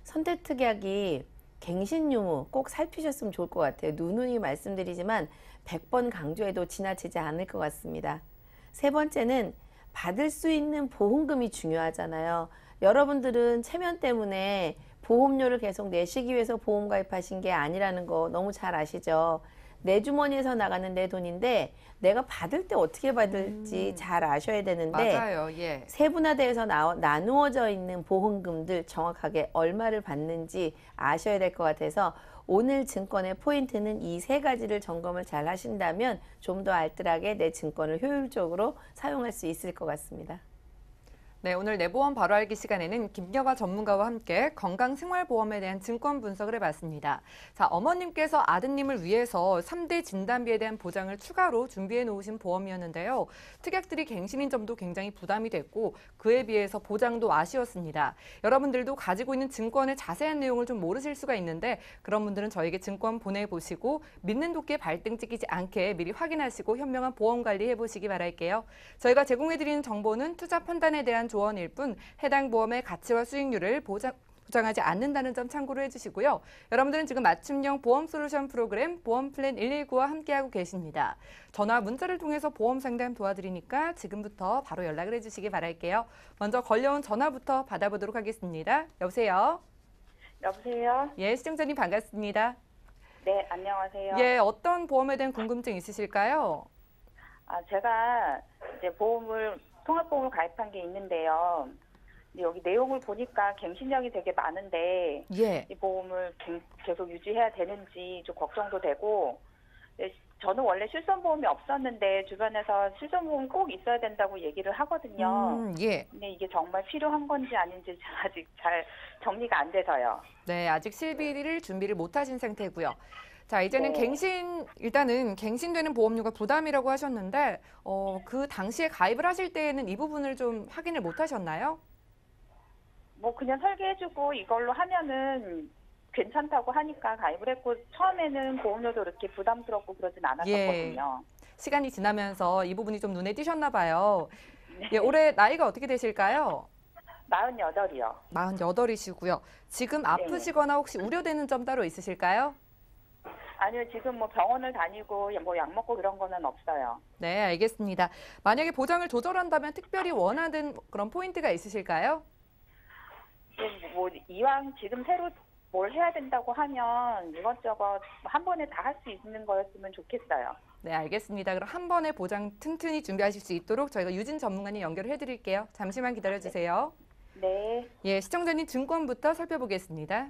선택특약이 갱신 유무 꼭 살피셨으면 좋을 것 같아요. 누누이 말씀드리지만 100번 강조해도 지나치지 않을 것 같습니다. 세 번째는 받을 수 있는 보험금이 중요하잖아요. 여러분들은 체면 때문에 보험료를 계속 내시기 위해서 보험 가입하신 게 아니라는 거 너무 잘 아시죠? 내 주머니에서 나가는 내 돈인데 내가 받을 때 어떻게 받을지 잘 아셔야 되는데 맞아요. 예. 세분화되어서 나누어져 있는 보험금들 정확하게 얼마를 받는지 아셔야 될 것 같아서 오늘 증권의 포인트는 이 3가지를 점검을 잘 하신다면 좀 더 알뜰하게 내 증권을 효율적으로 사용할 수 있을 것 같습니다. 네, 오늘 내 보험 바로 알기 시간에는 김여가 전문가와 함께 건강생활보험에 대한 증권 분석을 해봤습니다. 자, 어머님께서 아드님을 위해서 3대 진단비에 대한 보장을 추가로 준비해 놓으신 보험이었는데요. 특약들이 갱신인 점도 굉장히 부담이 됐고 그에 비해서 보장도 아쉬웠습니다. 여러분들도 가지고 있는 증권의 자세한 내용을 좀 모르실 수가 있는데 그런 분들은 저에게 증권 보내보시고 믿는 도끼에 발등 찍히지 않게 미리 확인하시고 현명한 보험 관리 해보시기 바랄게요. 저희가 제공해드리는 정보는 투자 판단에 대한 조언일 뿐 해당 보험의 가치와 수익률을 보장하지 않는다는 점 참고로 해주시고요. 여러분들은 지금 맞춤형 보험 솔루션 프로그램 보험 플랜 119와 함께하고 계십니다. 전화 문자를 통해서 보험 상담 도와드리니까 지금부터 바로 연락을 해주시기 바랄게요. 먼저 걸려온 전화부터 받아보도록 하겠습니다. 여보세요? 여보세요? 예, 시청자님 반갑습니다. 네, 안녕하세요. 예, 어떤 보험에 대한 궁금증 있으실까요? 제가 이제 통합보험을 가입한 게 있는데요. 근데 여기 내용을 보니까 갱신령이 되게 많은데 예. 이 보험을 계속 유지해야 되는지 좀 걱정도 되고, 저는 원래 실손보험이 없었는데 주변에서 실손보험 꼭 있어야 된다고 얘기를 하거든요. 예. 근데 이게 정말 필요한 건지 아닌지 아직 잘 정리가 안 돼서요. 네, 아직 실비를 준비를 못 하신 상태고요. 자, 이제는 네. 일단은 갱신되는 보험료가 부담이라고 하셨는데, 그 당시에 가입을 하실 때에는 이 부분을 좀 확인을 못 하셨나요? 뭐 그냥 설계해주고 이걸로 하면은 괜찮다고 하니까 가입을 했고, 처음에는 보험료도 이렇게 부담스럽고 그러진 않았었거든요. 시간이 지나면서 이 부분이 좀 눈에 띄셨나 봐요. 네. 예, 올해 나이가 어떻게 되실까요? 48이요. 48이시고요. 지금 아프시거나 혹시 우려되는 점 따로 있으실까요? 아니요, 지금 뭐 병원을 다니고 뭐 약 먹고 그런 거는 없어요. 네, 알겠습니다. 만약에 보장을 조절한다면 특별히 원하는 그런 포인트가 있으실까요? 뭐 이왕 지금 새로 뭘 해야 된다고 하면 이것저것 한 번에 다 할 수 있는 거였으면 좋겠어요. 네, 알겠습니다. 그럼 한 번에 보장 튼튼히 준비하실 수 있도록 저희가 유진 전문가님 연결을 해드릴게요. 잠시만 기다려주세요. 네. 예, 시청자님 증권부터 살펴보겠습니다.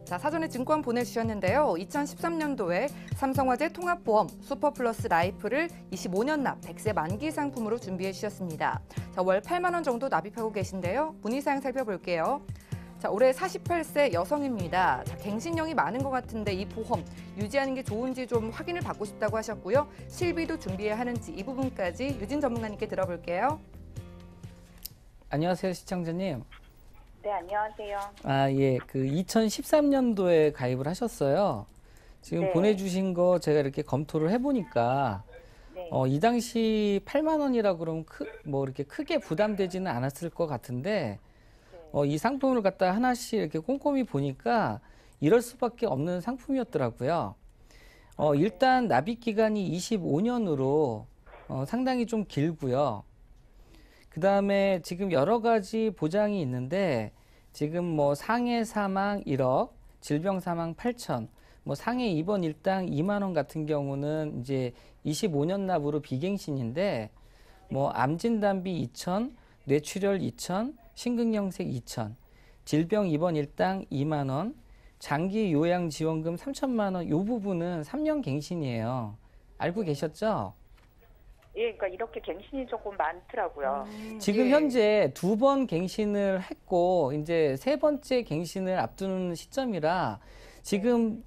자, 사전에 증권 보내주셨는데요. 2013년도에 삼성화재 통합보험 슈퍼플러스 라이프를 25년 납 100세 만기 상품으로 준비해 주셨습니다. 자, 월 8만 원 정도 납입하고 계신데요. 문의사항 살펴볼게요. 자, 올해 48세 여성입니다. 자, 갱신령이 많은 것 같은데 이 보험 유지하는 게 좋은지 좀 확인을 받고 싶다고 하셨고요. 실비도 준비해야 하는지 이 부분까지 유진 전문가님께 들어볼게요. 안녕하세요, 시청자님. 네, 안녕하세요. 예. 그 2013년도에 가입을 하셨어요. 지금 네. 보내주신 거 제가 이렇게 검토를 해보니까, 네. 이 당시 8만 원이라 그러면 이렇게 크게 부담되지는 않았을 것 같은데, 이 상품을 갖다 하나씩 이렇게 꼼꼼히 보니까 이럴 수밖에 없는 상품이었더라고요. 일단 납입 기간이 25년으로 상당히 좀 길고요. 그 다음에 지금 여러 가지 보장이 있는데 지금 뭐 상해 사망 1억, 질병 사망 8천, 뭐 상해 입원 일당 2만 원 같은 경우는 이제 25년 납으로 비갱신인데 뭐 암 진단비 2천, 뇌출혈 2천, 심근경색 2천, 질병 입원 일당 2만 원, 장기 요양 지원금 3천만 원, 이 부분은 3년 갱신이에요. 알고 계셨죠? 예, 그러니까 이렇게 갱신이 조금 많더라고요. 지금 예. 현재 2번 갱신을 했고 이제 3번째 갱신을 앞두는 시점이라 지금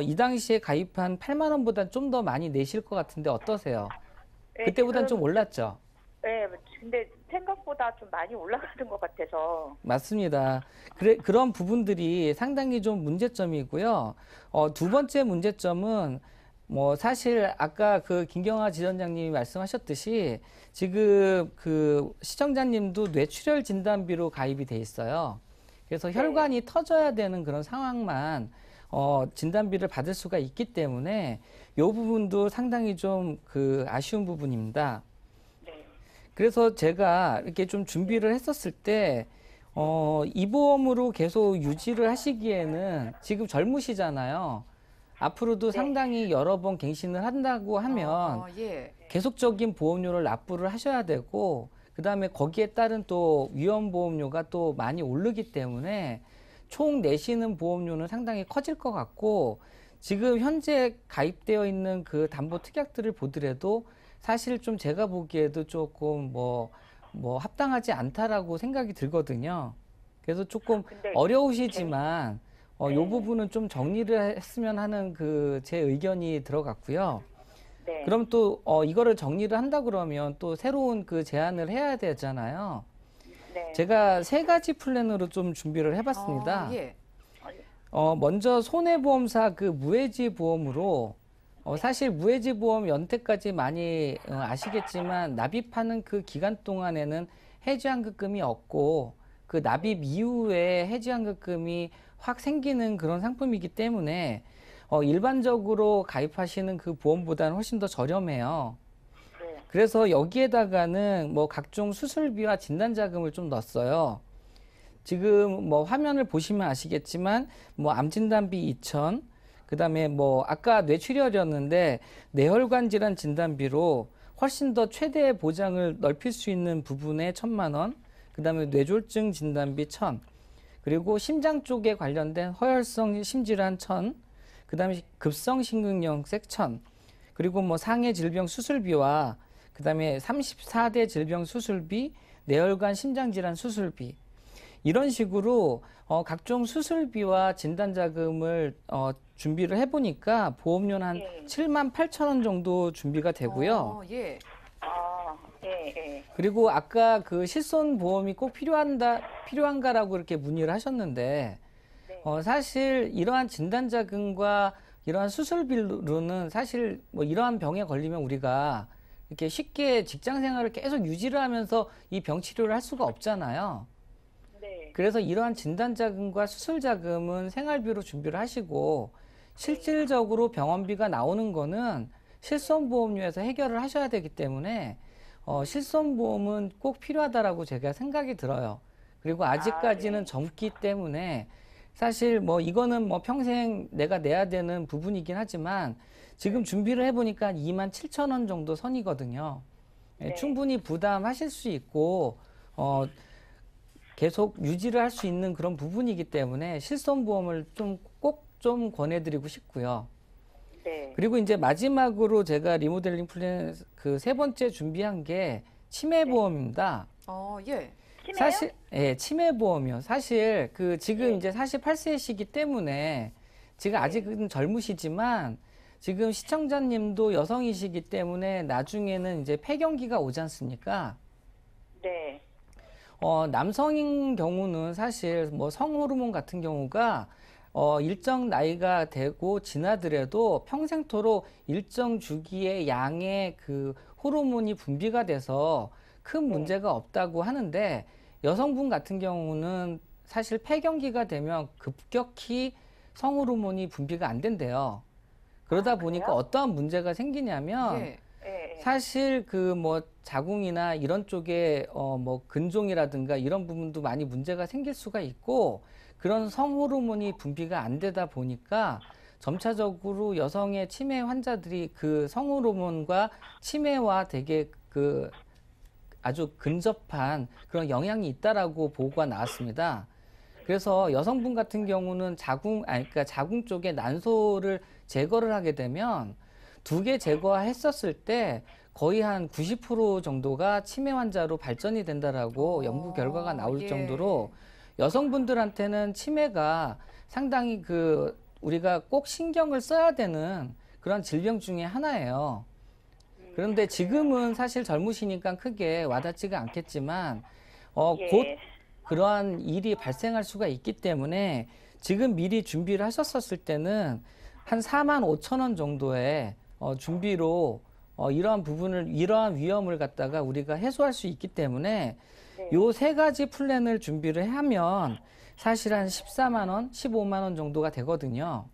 이 당시에 가입한 8만 원보다 좀 더 많이 내실 것 같은데 어떠세요? 예, 그때보단 지금, 좀 올랐죠? 예, 근데 생각보다 좀 많이 올라가는 것 같아서. 맞습니다. 그런 부분들이 상당히 좀 문제점이고요. 2번째 문제점은 뭐 사실 아까 그 김경아 지점장님이 말씀하셨듯이 지금 그 시청자님도 뇌출혈 진단비로 가입이 돼 있어요. 그래서 혈관이 터져야 되는 그런 상황만 진단비를 받을 수가 있기 때문에 이 부분도 상당히 좀 그 아쉬운 부분입니다. 네. 그래서 제가 이렇게 좀 준비를 했었을 때, 이 보험으로 계속 유지를 하시기에는 지금 젊으시잖아요. 앞으로도 상당히 여러 번 갱신을 한다고 하면 예. 계속적인 보험료를 납부를 하셔야 되고, 그 다음에 거기에 따른 또 위험보험료가 또 많이 오르기 때문에 총 내시는 보험료는 상당히 커질 것 같고, 지금 현재 가입되어 있는 그 담보 특약들을 보더라도 사실 좀 제가 보기에도 조금 뭐 합당하지 않다라고 생각이 들거든요. 그래서 조금 근데 어려우시지만 요 부분은 좀 정리를 했으면 하는 그 제 의견이 들어갔고요. 네. 그럼 또 이거를 정리를 한다 그러면 또 새로운 그 제안을 해야 되잖아요. 네. 제가 3가지 플랜으로 좀 준비를 해봤습니다. 예. 먼저 손해보험사 그 무해지 보험으로 사실 무해지 보험 연태까지 많이 아시겠지만 납입하는 그 기간 동안에는 해지환급금이 없고 그 납입 이후에 해지환급금이 확 생기는 그런 상품이기 때문에 일반적으로 가입하시는 그 보험보다는 훨씬 더 저렴해요. 네. 그래서 여기에다가는 뭐 각종 수술비와 진단자금을 좀 넣었어요. 지금 뭐 화면을 보시면 아시겠지만 뭐 암진단비 2,000, 그다음에 뭐 아까 뇌출혈이었는데 뇌혈관 질환 진단비로 훨씬 더 최대 보장을 넓힐 수 있는 부분에 1,000만 원, 그다음에 뇌졸중 진단비 1,000, 그리고 심장 쪽에 관련된 허혈성 심질환 1,000, 그다음에 급성 심근경색 1,000, 그리고 뭐 상해 질병 수술비와 그다음에 34대 질병 수술비, 뇌혈관 심장 질환 수술비, 이런 식으로 각종 수술비와 진단자금을 준비를 해보니까 보험료는 한 7만 8천 원 정도 준비가 되고요. 예. 예, 예. 그리고 아까 그 실손보험이 꼭 필요한가라고 이렇게 문의를 하셨는데, 사실 이러한 진단자금과 이러한 수술비로는 사실 뭐 이러한 병에 걸리면 우리가 이렇게 쉽게 직장 생활을 계속 유지를 하면서 이 병 치료를 할 수가 없잖아요. 네. 그래서 이러한 진단자금과 수술자금은 생활비로 준비를 하시고 실질적으로 병원비가 나오는 거는 실손보험료에서 해결을 하셔야 되기 때문에 실손보험은 꼭 필요하다라고 제가 생각이 들어요. 그리고 아직까지는 젊기 때문에 사실 뭐 이거는 뭐 평생 내가 내야 되는 부분이긴 하지만 지금 준비를 해보니까 2만 7천 원 정도 선이거든요. 예, 충분히 부담하실 수 있고 계속 유지를 할 수 있는 그런 부분이기 때문에 실손보험을 꼭 좀 권해드리고 싶고요. 네. 그리고 이제 마지막으로 제가 리모델링 플랜 그 3번째 준비한 게 치매보험입니다. 예. 치매요? 사실 치매보험이요. 사실 그 지금 이제 48세이시기 때문에 지금 아직은 젊으시지만 지금 시청자님도 여성이시기 때문에 나중에는 이제 폐경기가 오지 않습니까? 네. 남성인 경우는 사실 뭐 성호르몬 같은 경우가 일정 나이가 되고 지나더라도 평생토록 일정 주기의 양의 그 호르몬이 분비가 돼서 큰 문제가 없다고 하는데 여성분 같은 경우는 사실 폐경기가 되면 급격히 성호르몬이 분비가 안 된대요. 그러다 보니까 어떠한 문제가 생기냐면 예. 사실 그 뭐 자궁이나 이런 쪽에 뭐 근종이라든가 이런 부분도 많이 문제가 생길 수가 있고 그런 성호르몬이 분비가 안 되다 보니까 점차적으로 여성의 치매 환자들이 그 성호르몬과 치매와 되게 그 아주 근접한 그런 영향이 있다라고 보고가 나왔습니다. 그래서 여성분 같은 경우는 그러니까 자궁 쪽에 난소를 제거를 하게 되면 2개 제거했었을 때 거의 한 90% 정도가 치매 환자로 발전이 된다라고 연구 결과가 나올 예. 정도로 여성분들한테는 치매가 상당히 우리가 꼭 신경을 써야 되는 그런 질병 중에 하나예요. 그런데 지금은 사실 젊으시니까 크게 와닿지가 않겠지만 예. 곧 그러한 일이 발생할 수가 있기 때문에 지금 미리 준비를 하셨었을 때는 한 4만 5천 원 정도의 준비로 이러한 위험을 갖다가 우리가 해소할 수 있기 때문에 네. 요 세 가지 플랜을 준비를 하면 사실 한 14만 원, 15만 원 정도가 되거든요.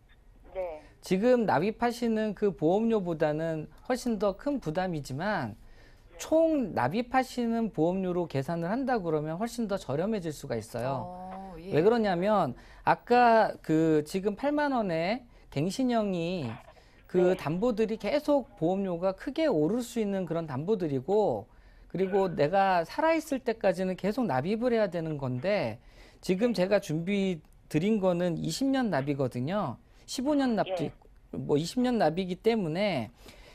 네. 지금 납입하시는 그 보험료보다는 훨씬 더 큰 부담이지만 총 납입하시는 보험료로 계산을 한다 그러면 훨씬 더 저렴해질 수가 있어요. 예. 왜 그러냐면 아까 지금 8만 원에 갱신형이 네. 담보들이 계속 보험료가 크게 오를 수 있는 그런 담보들이고 그리고 내가 살아있을 때까지는 계속 납입을 해야 되는 건데 지금 제가 준비 드린 거는 20년 납이거든요. 15년 납도 예. 있고 뭐 20년 납이기 때문에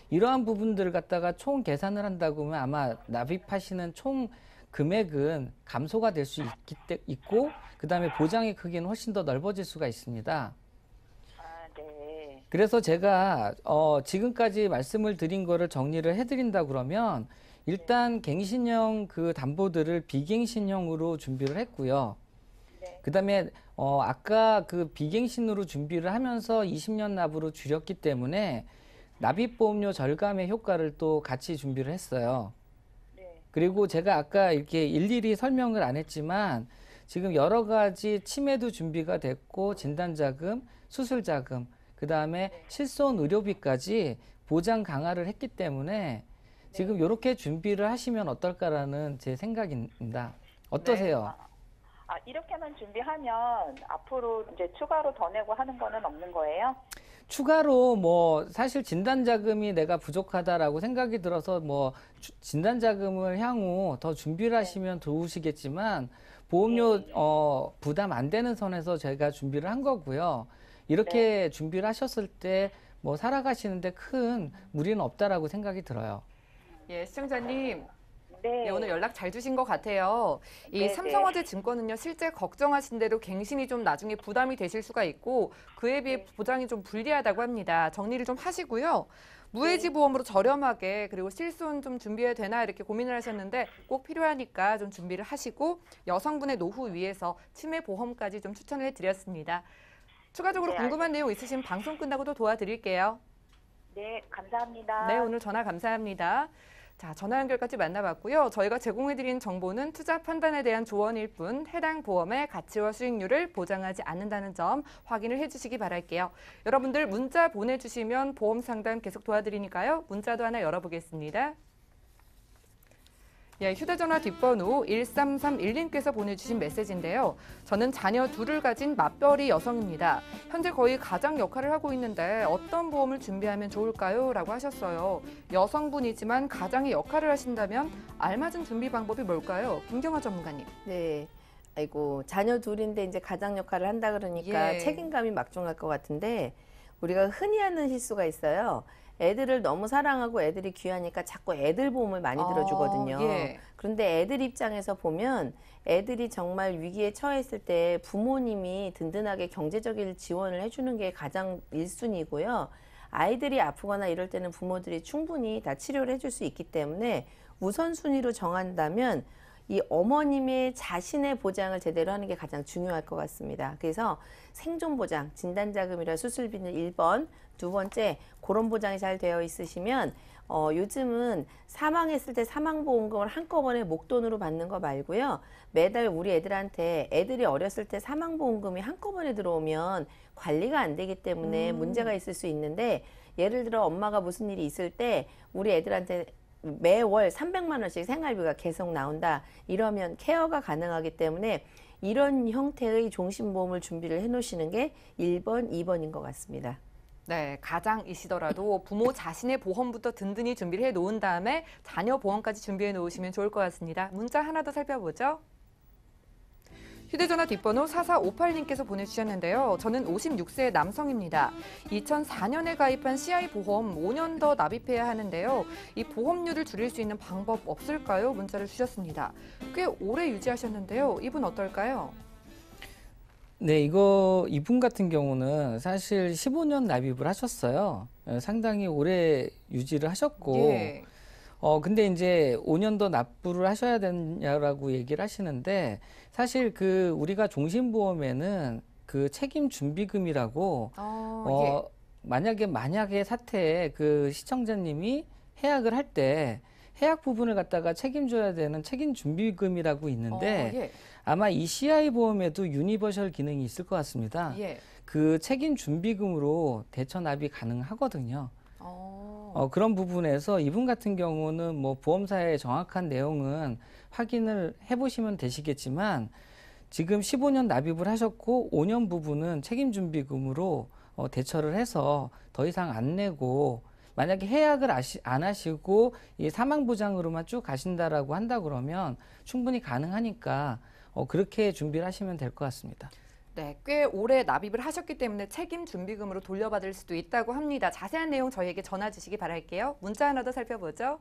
이러한 부분들을 갖다가 총 계산을 한다고 하면 아마 납입하시는 총 금액은 감소가 될 수 있고 그다음에 보장의 크기는 훨씬 더 넓어질 수가 있습니다. 아, 네. 그래서 제가 지금까지 말씀을 드린 거를 정리를 해드린다 그러면 일단 갱신형 담보들을 비갱신형으로 준비를 했고요. 네. 그다음에 아까 비갱신으로 준비를 하면서 20년 납으로 줄였기 때문에 납입보험료 절감의 효과를 또 같이 준비를 했어요. 네. 그리고 제가 아까 이렇게 일일이 설명을 안 했지만 지금 여러 가지 치매도 준비가 됐고 진단자금, 수술자금, 그다음에 실손 의료비까지 보장 강화를 했기 때문에 지금 이렇게 준비를 하시면 어떨까라는 제 생각입니다. 어떠세요? 아, 이렇게만 준비하면 앞으로 이제 추가로 더 내고 하는 거는 없는 거예요? 추가로 뭐 사실 진단자금이 내가 부족하다라고 생각이 들어서 뭐 진단자금을 향후 더 준비를 하시면 좋으시겠지만 보험료 부담 안 되는 선에서 제가 준비를 한 거고요. 이렇게 준비를 하셨을 때 뭐 살아가시는데 큰 무리는 없다라고 생각이 들어요. 예, 시청자님. 네. 예, 오늘 연락 잘 주신 것 같아요. 이 네, 삼성화재 증권은요, 실제 걱정하신 대로 갱신이 좀 나중에 부담이 되실 수가 있고 그에 비해 보장이 좀 불리하다고 합니다. 정리를 좀 하시고요. 무해지 보험으로 저렴하게 그리고 실손 좀 준비해야 되나 이렇게 고민을 하셨는데 꼭 필요하니까 좀 준비를 하시고 여성분의 노후 위해서 치매 보험까지 좀 추천을 해드렸습니다. 추가적으로 네, 궁금한 내용 있으시면 방송 끝나고 또 도와드릴게요. 네, 감사합니다. 네, 오늘 전화 감사합니다. 자, 전화 연결까지 만나봤고요. 저희가 제공해드린 정보는 투자 판단에 대한 조언일 뿐 해당 보험의 가치와 수익률을 보장하지 않는다는 점 확인을 해주시기 바랄게요. 여러분들 문자 보내주시면 보험 상담 계속 도와드리니까요. 문자도 하나 열어보겠습니다. 예, 휴대전화 뒷번호 1331님께서 보내주신 메시지인데요. 저는 자녀 둘을 가진 맞벌이 여성입니다. 현재 거의 가장 역할을 하고 있는데 어떤 보험을 준비하면 좋을까요? 라고 하셨어요. 여성분이지만 가장의 역할을 하신다면 알맞은 준비 방법이 뭘까요? 김경아 전문가님. 네. 아이고, 자녀 둘인데 이제 가장 역할을 한다 그러니까 예. 책임감이 막중할 것 같은데 우리가 흔히 하는 실수가 있어요. 애들을 너무 사랑하고 애들이 귀하니까 자꾸 애들 보험을 많이 들어주거든요. 예. 그런데 애들 입장에서 보면 애들이 정말 위기에 처했을 때 부모님이 든든하게 경제적인 지원을 해주는 게 가장 1순위고요. 아이들이 아프거나 이럴 때는 부모들이 충분히 다 치료를 해줄 수 있기 때문에 우선순위로 정한다면 이 어머님의 자신의 보장을 제대로 하는 게 가장 중요할 것 같습니다. 그래서 생존 보장, 진단자금이라 수술비는 1번, 두 번째 그런 보장이 잘 되어 있으시면 요즘은 사망했을 때 사망보험금을 한꺼번에 목돈으로 받는 거 말고요. 매달 우리 애들한테 애들이 어렸을 때 사망보험금이 한꺼번에 들어오면 관리가 안 되기 때문에 문제가 있을 수 있는데 예를 들어 엄마가 무슨 일이 있을 때 우리 애들한테 매월 300만 원씩 생활비가 계속 나온다. 이러면 케어가 가능하기 때문에 이런 형태의 종신보험을 준비를 해놓으시는 게 1번, 2번인 것 같습니다. 네, 가장이시더라도 부모 자신의 보험부터 든든히 준비를 해 놓은 다음에 자녀 보험까지 준비해 놓으시면 좋을 것 같습니다. 문자 하나 더 살펴보죠. 휴대전화 뒷번호 4458님께서 보내주셨는데요. 저는 56세 남성입니다. 2004년에 가입한 CI보험 5년 더 납입해야 하는데요. 이 보험료를 줄일 수 있는 방법 없을까요? 문자를 주셨습니다. 꽤 오래 유지하셨는데요. 이분 어떨까요? 네, 이분 같은 경우는 사실 15년 납입을 하셨어요. 상당히 오래 유지를 하셨고, 예. 근데 이제 5년 더 납부를 하셔야 되냐라고 얘기를 하시는데, 사실 우리가 종신보험에는 그 책임 준비금이라고, 예. 만약에 사태에 시청자님이 해약을 할 때, 해약 부분을 갖다가 책임져야 되는 책임 준비금이라고 있는데, 예. 아마 이 CI보험에도 유니버셜 기능이 있을 것 같습니다. 예. 그 책임 준비금으로 대처 납입이 가능하거든요. 그런 부분에서 이분 같은 경우는 뭐 보험사의 정확한 내용은 확인을 해보시면 되시겠지만 지금 15년 납입을 하셨고 5년 부분은 책임 준비금으로 대처를 해서 더 이상 안 내고 만약에 해약을 안 하시고 이 사망보장으로만 쭉 가신다라고 한다 그러면 충분히 가능하니까 그렇게 준비를 하시면 될 것 같습니다. 네, 꽤 오래 납입을 하셨기 때문에 책임 준비금으로 돌려받을 수도 있다고 합니다. 자세한 내용 저희에게 전화 주시기 바랄게요. 문자 하나 더 살펴보죠.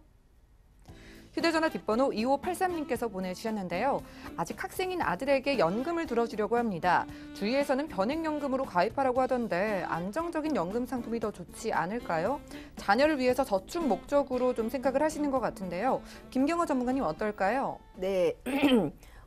휴대전화 뒷번호 2583님께서 보내주셨는데요. 아직 학생인 아들에게 연금을 들어주려고 합니다. 주위에서는 변액연금으로 가입하라고 하던데 안정적인 연금 상품이 더 좋지 않을까요? 자녀를 위해서 저축 목적으로 좀 생각을 하시는 것 같은데요. 김경호 전문가님 어떨까요? 네.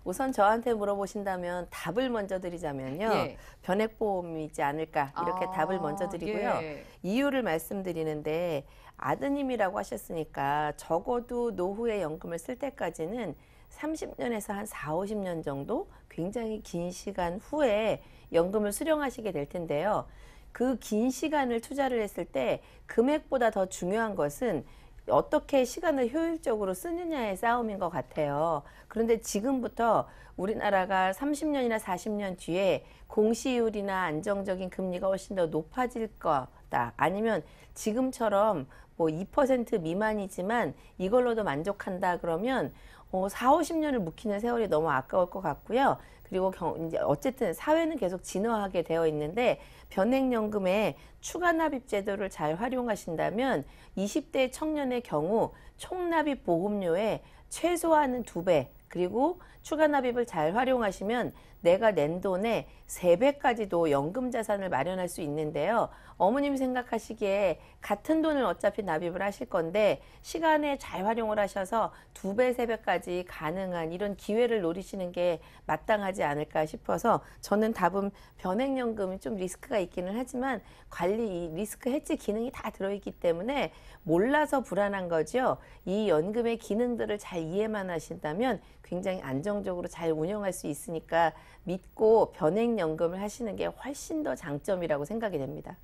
우선 저한테 물어보신다면 답을 먼저 드리자면요. 예. 변액보험이지 않을까 이렇게 답을 먼저 드리고요. 예. 이유를 말씀드리는데 아드님이라고 하셨으니까 적어도 노후에 연금을 쓸 때까지는 30년에서 한 4, 50년 정도 굉장히 긴 시간 후에 연금을 수령하시게 될 텐데요. 그 긴 시간을 투자를 했을 때 금액보다 더 중요한 것은 어떻게 시간을 효율적으로 쓰느냐의 싸움인 것 같아요. 그런데 지금부터 우리나라가 30년이나 40년 뒤에 공시율이나 안정적인 금리가 훨씬 더 높아질 거다. 아니면 지금처럼 뭐 2% 미만이지만 이걸로도 만족한다 그러면 4, 50년을 묵히는 세월이 너무 아까울 것 같고요. 그리고 이제 어쨌든 사회는 계속 진화하게 되어 있는데 변액연금의 추가 납입 제도를 잘 활용하신다면 20대 청년의 경우 총납입 보험료의 최소한은 2배 그리고 추가 납입을 잘 활용하시면 내가 낸 돈의 3배까지도 연금 자산을 마련할 수 있는데요. 어머님 생각하시기에 같은 돈을 어차피 납입을 하실 건데 시간에 잘 활용을 하셔서 2배, 3배까지 가능한 이런 기회를 노리시는 게 마땅하지 않을까 싶어서 저는 답은 변액연금이 좀 리스크가 있기는 하지만 관리, 리스크 해지 기능이 다 들어있기 때문에 몰라서 불안한 거죠. 이 연금의 기능들을 잘 이해만 하신다면 굉장히 안정적으로 잘 운영할 수 있으니까 믿고 변액연금을 하시는 게 훨씬 더 장점이라고 생각이 됩니다.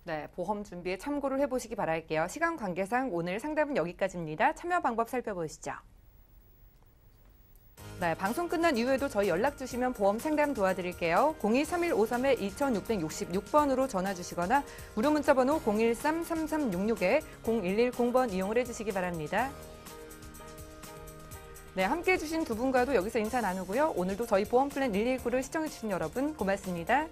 네, 보험 준비에 참고를 해보시기 바랄게요. 시간 관계상 오늘 상담은 여기까지입니다. 참여 방법 살펴보시죠. 네, 방송 끝난 이후에도 저희 연락 주시면 보험 상담 도와드릴게요. 02-3153-2666번으로 전화 주시거나 무료 문자 번호 013-3366-0110번 이용을 해주시기 바랍니다. 네, 함께해 주신 두 분과도 여기서 인사 나누고요. 오늘도 저희 보험 플랜 119를 시청해 주신 여러분 고맙습니다.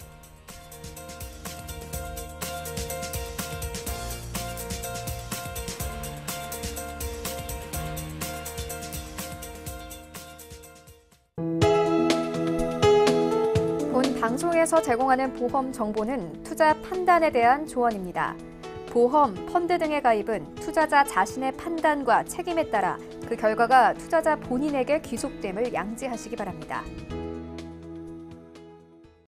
본 방송에서 제공하는 보험 정보는 투자 판단에 대한 조언입니다. 보험, 펀드 등의 가입은 투자자 자신의 판단과 책임에 따라 그 결과가 투자자 본인에게 귀속됨을 양지하시기 바랍니다.